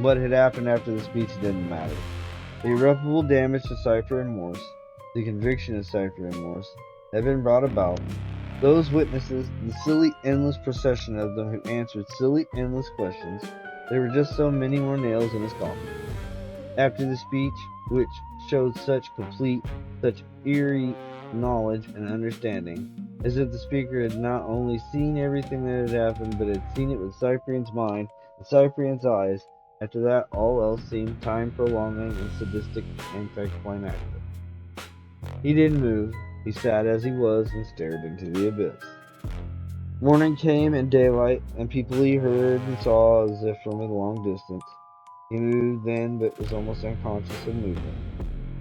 What had happened after the speech didn't matter. The irreparable damage to Cyprian Morris, the conviction of Cyprian Morris, had been brought about. Those witnesses, the silly, endless procession of them who answered silly, endless questions, there were just so many more nails in his coffin. After the speech, which showed such complete, such eerie knowledge and understanding, as if the speaker had not only seen everything that had happened, but had seen it with Cyprian's mind and Cyprian's eyes, after that all else seemed time-prolonging and sadistic anticlimactic. He didn't move. He sat as he was and stared into the abyss. Morning came and daylight, and people he heard and saw as if from a long distance. He moved then, but was almost unconscious of movement.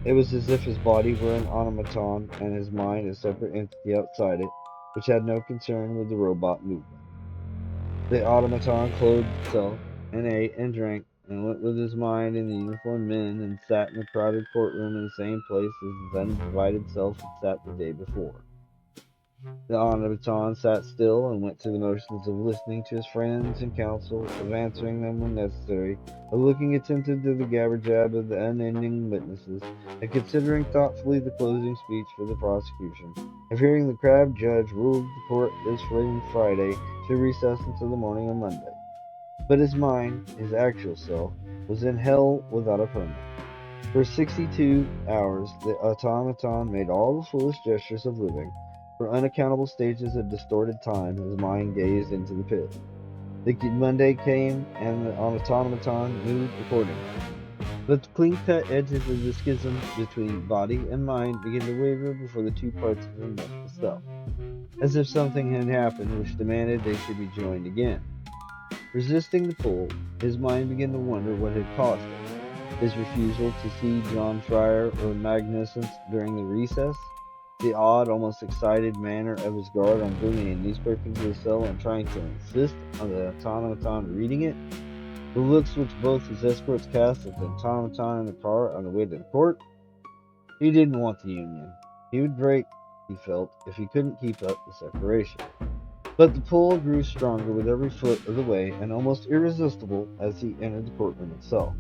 It was as if his body were an automaton, and his mind a separate entity outside it, which had no concern with the robot movement. The automaton clothed itself, and ate and drank, and went with his mind in the uniformed men, and sat in the crowded courtroom in the same place as his undivided self had sat the day before. The automaton sat still and went through the motions of listening to his friends and counsel, of answering them when necessary, of looking attentive to the jabber-jab of the unending witnesses, and considering thoughtfully the closing speech for the prosecution, of hearing the crabbed judge rule the court this Friday should recess until the morning of Monday. But his mind, his actual self, was in hell without a permit. For 62 hours the automaton made all the foolish gestures of living. For unaccountable stages of distorted time, his mind gazed into the pit. The Monday came, and the automaton moved accordingly. But the clean-cut edges of the schism between body and mind began to waver before the two parts of him left the cell, as if something had happened which demanded they should be joined again. Resisting the pull, his mind began to wonder what had caused it. His refusal to see John Fryer or Magnificence during the recess, the odd, almost excited manner of his guard on bringing a newspaper into the cell and trying to insist on the automaton reading it, the looks which both his escorts cast at the automaton in the car on the way to the court. He didn't want the union. He would break, he felt, if he couldn't keep up the separation. But the pull grew stronger with every foot of the way, and almost irresistible as he entered the courtroom itself.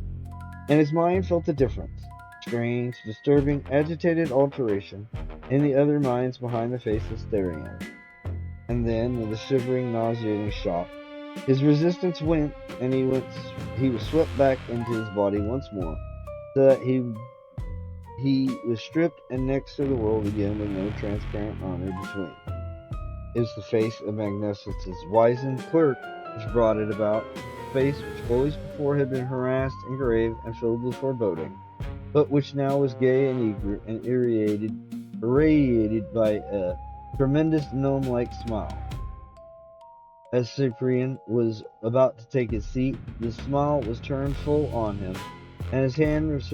And his mind felt a difference, strange, disturbing, agitated alteration, in the other minds behind the faces staring at him. And then, with a shivering, nauseating shock, his resistance went, and he was swept back into his body once more, so that he was stripped and next to the world again with no transparent armor between. It was the face of Magnificence's wizened clerk which brought it about, a face which always before had been harassed and grave and filled with foreboding, but which now was gay and eager and irradiated by a tremendous gnome-like smile. As Cyprian was about to take his seat, the smile was turned full on him, and his hand was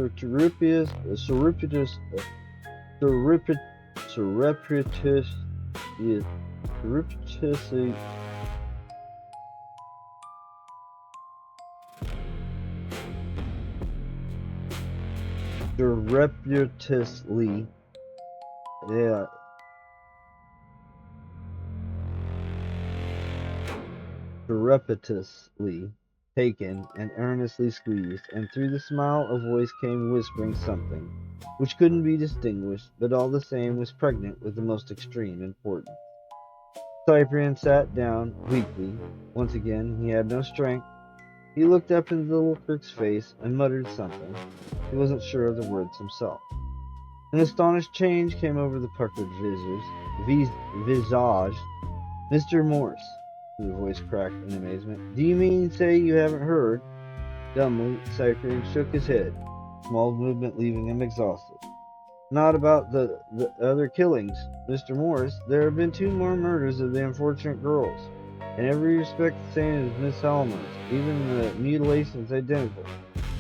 surreptitiously taken and earnestly squeezed, and through the smile a voice came whispering something which couldn't be distinguished, but all the same was pregnant with the most extreme importance. Cyprian sat down weakly. Once again he had no strength. He looked up into the little clerk's face and muttered something. He wasn't sure of the words himself. An astonished change came over the puckered visage. "Mr. Morse," the voice cracked in amazement, "do you mean to say you haven't heard?" Dumbly, Cyprian shook his head, small movement leaving him exhausted. "Not about the other killings, Mr. Morris. There have been 2 more murders of the unfortunate girls, in every respect the same as Miss Halmer's. Even the mutilation's identical.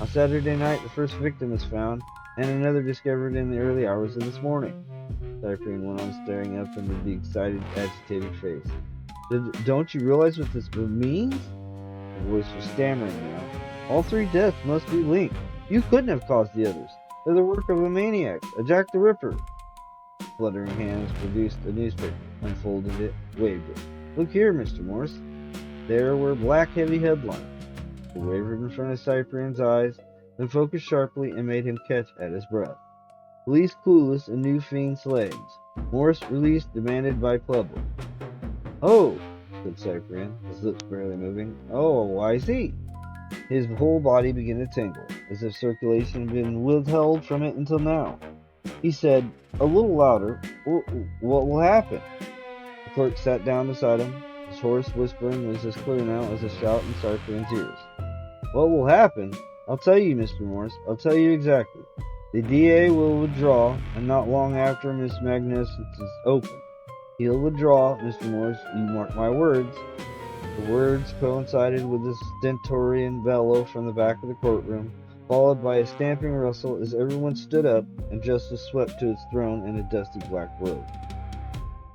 On Saturday night, the first victim was found, and another discovered in the early hours of this morning. Cyprian went on, staring up into the excited, agitated face. Don't you realize what this means? The voice was stammering now. All three deaths must be linked. You couldn't have caused the others. They're the work of a maniac, a Jack the Ripper. Fluttering hands produced a newspaper, unfolded it, waved it. Look here, Mr. Morse. There were black, heavy headlines. They wavered in front of Cyprian's eyes, then focused sharply and made him catch at his breath. Police clueless and new fiend slayings. Morse released demanded by public. Oh, said Cyprian, his lips barely moving. Oh, I see. His whole body began to tingle, as if circulation had been withheld from it until now. He said, a little louder, what will happen? The clerk sat down beside him. His hoarse whispering was as clear now as a shout in Cyprian's ears. What will happen? I'll tell you, Mr. Morse. I'll tell you exactly. The DA will withdraw, and not long after Miss Magnificence is opened. He'll withdraw, Mr. Morse, you mark my words. The words coincided with a stentorian bellow from the back of the courtroom, followed by a stamping rustle as everyone stood up and justice swept to its throne in a dusty black robe.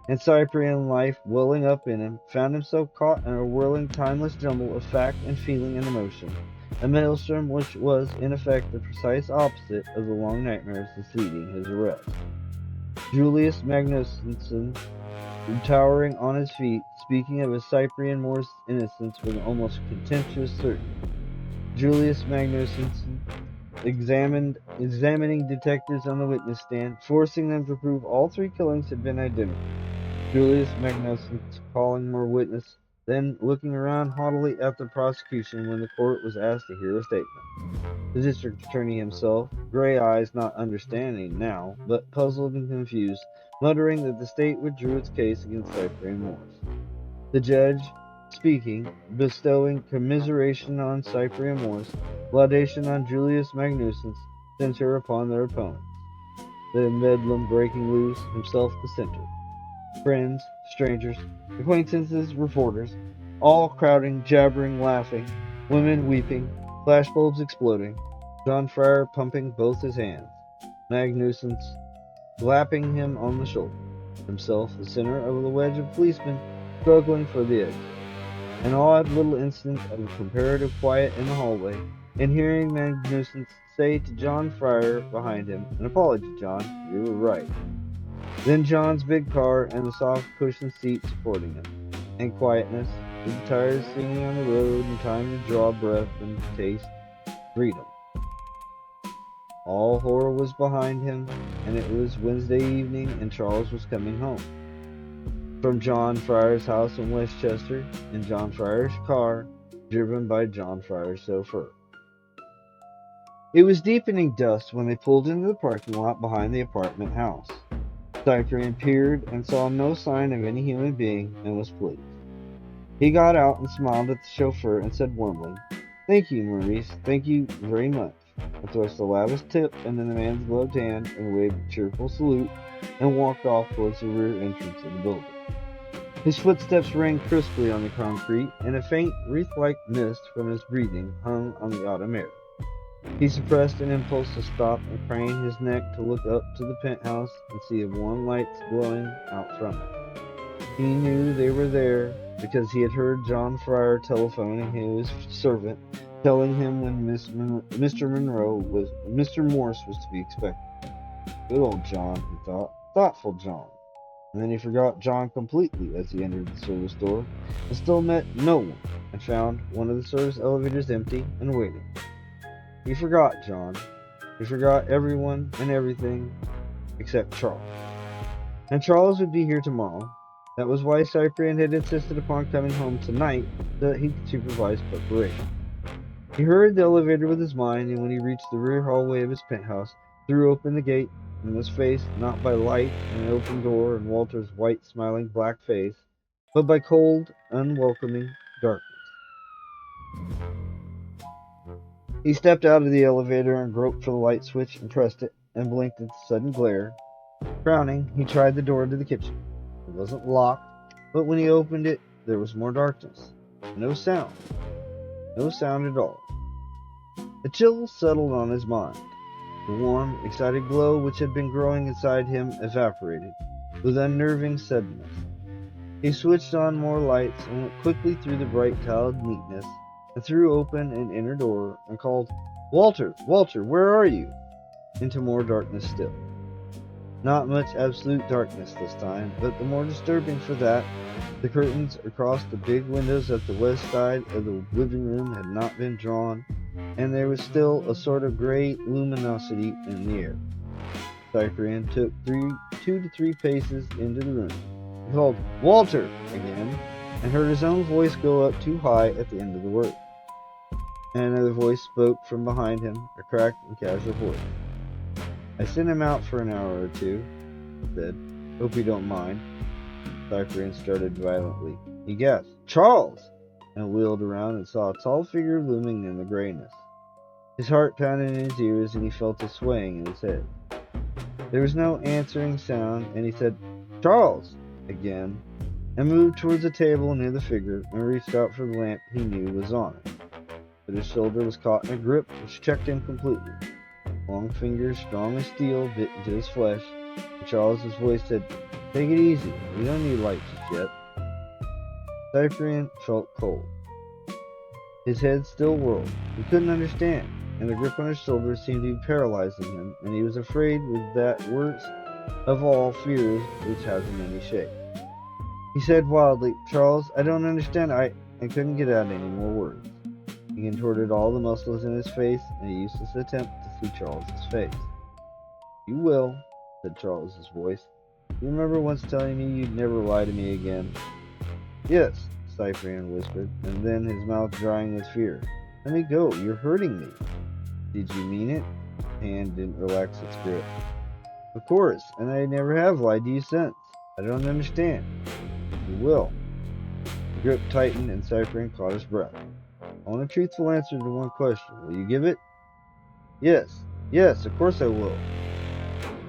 And Cyprian, life welling up in him, found himself caught in a whirling, timeless jumble of fact and feeling and emotion, a maelstrom which was, in effect, the precise opposite of the long nightmares succeeding his arrest. Julius Magnuson, towering on his feet, speaking of his Cyprian Morse innocence with an almost contemptuous certainty. Julius Magnuson examining detectives on the witness stand, forcing them to prove all three killings had been identical. Julius Magnuson calling more witness, then looking around haughtily at the prosecution when the court was asked to hear a statement. The district attorney himself, gray eyes not understanding now, but puzzled and confused, muttering that the state withdrew its case against Cyprian Morse. The judge, speaking, bestowing commiseration on Cyprian Morse, laudation on Julius Magnuson, censure upon their opponents. The bedlam breaking loose, himself the center. Friends, strangers, acquaintances, reporters, all crowding, jabbering, laughing, women weeping, flashbulbs exploding, John Fryer pumping both his hands, Magnuson slapping him on the shoulder, himself the center of the wedge of policemen struggling for the edge. An odd little instant of comparative quiet in the hallway, and hearing Magnuson say to John Fryer behind him, an apology, John, you were right. Then John's big car and the soft cushioned seat supporting him, and quietness, the tires singing on the road and time to draw breath and taste freedom. All horror was behind him, and it was Wednesday evening, and Charles was coming home from John Fryer's house in Westchester, in John Fryer's car, driven by John Fryer's chauffeur. It was deepening dusk when they pulled into the parking lot behind the apartment house. Cyprian peered and saw no sign of any human being and was pleased. He got out and smiled at the chauffeur and said warmly, "Thank you, Maurice. Thank you very much." And thrust a lavish tip into the man's gloved hand and waved a cheerful salute and walked off towards the rear entrance of the building. His footsteps rang crisply on the concrete, and a faint, wreath-like mist from his breathing hung on the autumn air. He suppressed an impulse to stop and crane his neck to look up to the penthouse and see warm lights glowing out from it. He knew they were there because he had heard John Fryer telephoning his servant, telling him when Mr. Morse was to be expected. Good old John, he thought. Thoughtful John. And then he forgot John completely as he entered the service door, and still met no one, and found one of the service elevators empty and waiting. He forgot John. He forgot everyone and everything except Charles. And Charles would be here tomorrow. That was why Cyprian had insisted upon coming home tonight, so that he could supervise preparation. He hurried the elevator with his mind, and when he reached the rear hallway of his penthouse, threw open the gate and was faced not by light and an open door and Walter's white, smiling black face, but by cold, unwelcoming darkness. He stepped out of the elevator and groped for the light switch and pressed it and blinked at the sudden glare. Frowning, he tried the door to the kitchen. It wasn't locked, but when he opened it, there was more darkness. No sound. No sound at all. A chill settled on his mind. The warm, excited glow which had been growing inside him evaporated with unnerving suddenness. He switched on more lights and went quickly through the bright tiled neatness and threw open an inner door and called, "Walter, Walter, where are you?" into more darkness still. Not much absolute darkness this time, but the more disturbing for that, the curtains across the big windows at the west side of the living room had not been drawn, and there was still a sort of gray luminosity in the air. Cyprian took 2 to 3 paces into the room. He called, "Walter!" again, and heard his own voice go up too high at the end of the word. And another voice spoke from behind him, a cracked and casual voice. "I sent him out for an hour or two," he said. "Hope you don't mind." Cyprian started violently. He gasped, "Charles!" and wheeled around and saw a tall figure looming in the grayness. His heart pounded in his ears and he felt a swaying in his head. There was no answering sound, and he said, "Charles!" again, and moved towards a table near the figure and reached out for the lamp he knew was on it. But his shoulder was caught in a grip which checked him completely. Long fingers, strong as steel, bit into his flesh, and Charles's voice said, "Take it easy, we don't need light just yet." Cyprian felt cold. His head still whirled. He couldn't understand, and the grip on his shoulder seemed to be paralyzing him, and he was afraid with that worst of all fears which hasn't any shape. He said wildly, "Charles, I don't understand." I couldn't get out any more words. He contorted all the muscles in his face in a useless attempt to see Charles's face. "You will," said Charles's voice. "You remember once telling me you'd never lie to me again?" "Yes," Cyprian whispered, and then his mouth drying with fear. "Let me go, you're hurting me." "Did you mean it?" His hand didn't relax its grip. "Of course, and I never have lied to you since. I don't understand." "You will." The grip tightened and Cyprian caught his breath. "I want a truthful answer to one question. Will you give it?" Yes, of course I will."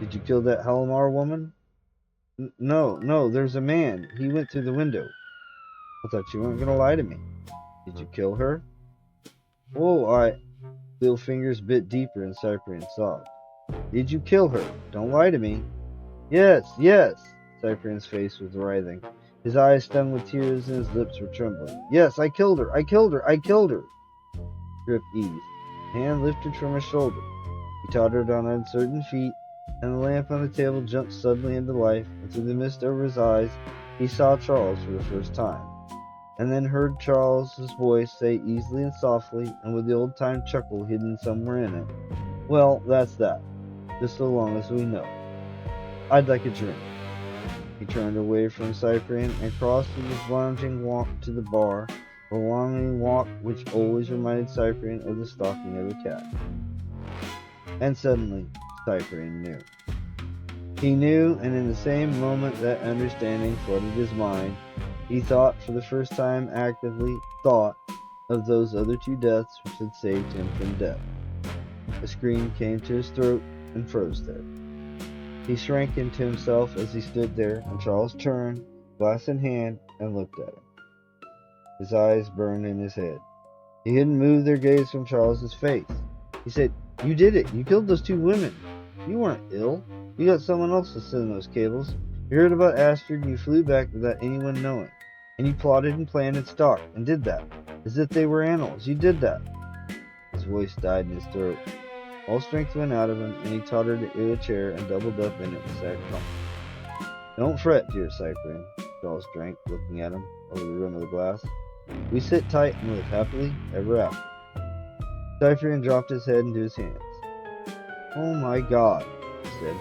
"Did you kill that Halimar woman?" No, there's a man. He went through the window." "I thought you weren't going to lie to me." "Did you kill her?" "Oh, Little fingers bit deeper and Cyprian sobbed. "Did you kill her? Don't lie to me." Yes. Cyprian's face was writhing. His eyes stung with tears and his lips were trembling. "Yes, I killed her. I killed her." Grip eased. Hand lifted from his shoulder. He tottered on uncertain feet, and the lamp on the table jumped suddenly into life, and through the mist over his eyes, he saw Charles for the first time, and then heard Charles's voice say easily and softly, and with the old-time chuckle hidden somewhere in it, "Well, that's that, just so long as we know. I'd like a drink." He turned away from Cyprian and crossed with his lounging walk to the bar, a longing walk which always reminded Cyprian of the stalking of a cat. And suddenly, Cyprian knew. He knew, and in the same moment that understanding flooded his mind, he thought for the first time actively, thought of those other 2 deaths which had saved him from death. A scream came to his throat and froze there. He shrank into himself as he stood there, and Charles turned, glass in hand, and looked at him. His eyes burned in his head. He hadn't moved their gaze from Charles's face. He said, "You did it. You killed those 2 women. You weren't ill. You got someone else to send those cables. You heard about Astrid and you flew back without anyone knowing. And you plotted and planned and stalked, and did that. As if they were animals. You did that." His voice died in his throat. All strength went out of him, and he tottered to a chair and doubled up in it and sat calm. "Don't fret, dear Cyprian," Charles drank, looking at him over the rim of the glass. "We sit tight and live happily ever after." Cyprian dropped his head into his hands. "Oh my God," he said.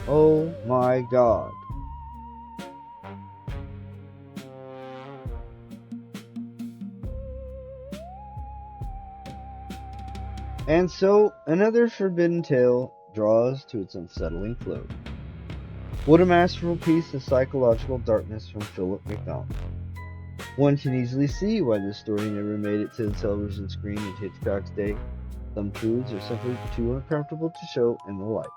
"Oh my God." And so, another forbidden tale draws to its unsettling close. What a masterful piece of psychological darkness from Philip MacDonald. One can easily see why this story never made it to the television screen in Hitchcock's day. Some truths are simply too uncomfortable to show in the light.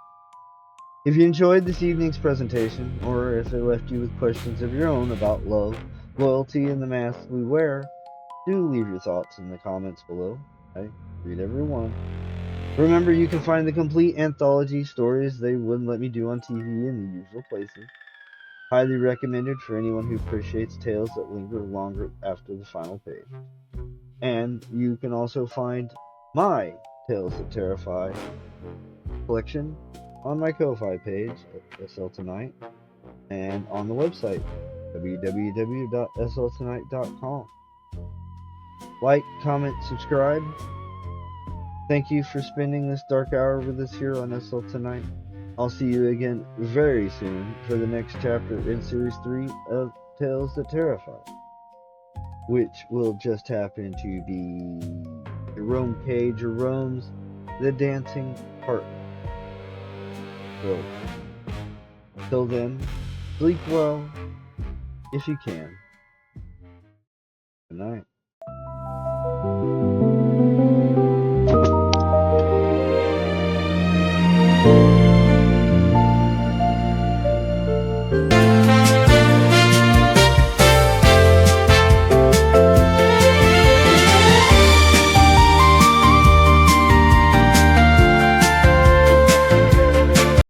If you enjoyed this evening's presentation, or if it left you with questions of your own about love, loyalty, and the masks we wear, do leave your thoughts in the comments below. I read every one. Remember, you can find the complete anthology stories they wouldn't let me do on TV in the usual places. Highly recommended for anyone who appreciates tales that linger longer after the final page. And you can also find my Tales That Terrify collection on my Ko-Fi page at SL Tonight and on the website www.sltonight.com. Like, comment, subscribe. Thank you for spending this dark hour with us here on SL Tonight. I'll see you again very soon for the next chapter in Series 3 of Tales That Terrify, which will just happen to be Jerome K. Jerome's The Dancing Partner. So, till then, sleep well if you can. Good night.